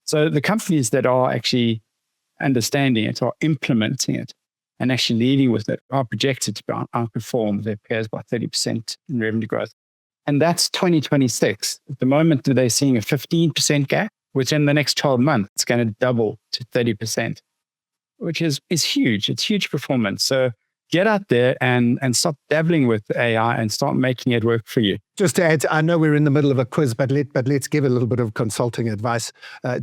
So the companies that are actually understanding it, are implementing it, and actually leading with it are projected to outperform their peers by 30% in revenue growth. And that's 2026. At the moment, they're seeing a 15% gap, which in the next 12 months, it's going to double to 30%, which is huge. It's huge performance. So get out there and stop dabbling with AI and start making it work for you. Just to add, I know we're in the middle of a quiz, but let's give a little bit of consulting advice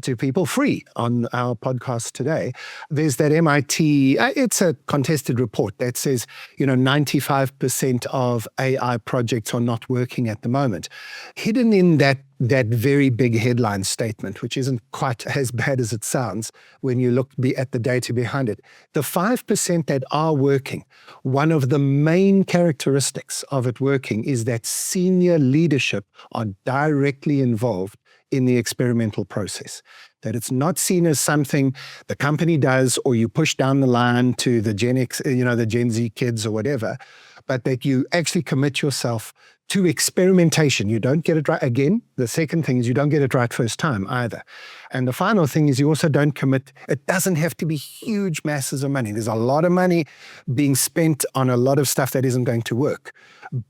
to people free on our podcast today. There's that MIT, it's a contested report that says, 95% of AI projects are not working at the moment. Hidden in that very big headline statement, which isn't quite as bad as it sounds when you look at the data behind it. The 5% that are working, one of the main characteristics of it working is that senior leadership are directly involved in the experimental process. That it's not seen as something the company does or you push down the line to the Gen X, the Gen Z kids or whatever, but that you actually commit yourself to experimentation. You don't get it right. Again, the second thing is you don't get it right first time either. And the final thing is you also don't commit. It doesn't have to be huge masses of money. There's a lot of money being spent on a lot of stuff that isn't going to work.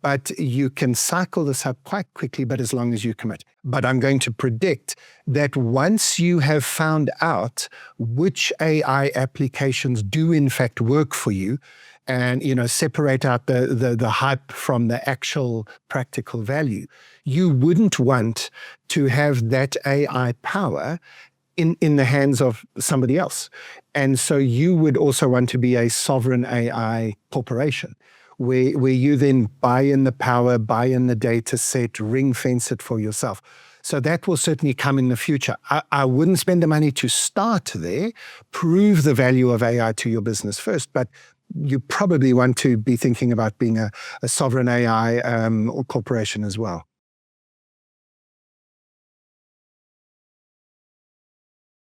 But you can cycle this up quite quickly, but as long as you commit. But I'm going to predict that once you have found out which AI applications do in fact work for you, and separate out the hype from the actual practical value, you wouldn't want to have that AI power in the hands of somebody else. And so you would also want to be a sovereign AI corporation, where you then buy in the power, buy in the data set, ring fence it for yourself. So that will certainly come in the future. I wouldn't spend the money to start there. Prove the value of AI to your business first, but you probably want to be thinking about being a sovereign AI corporation as well.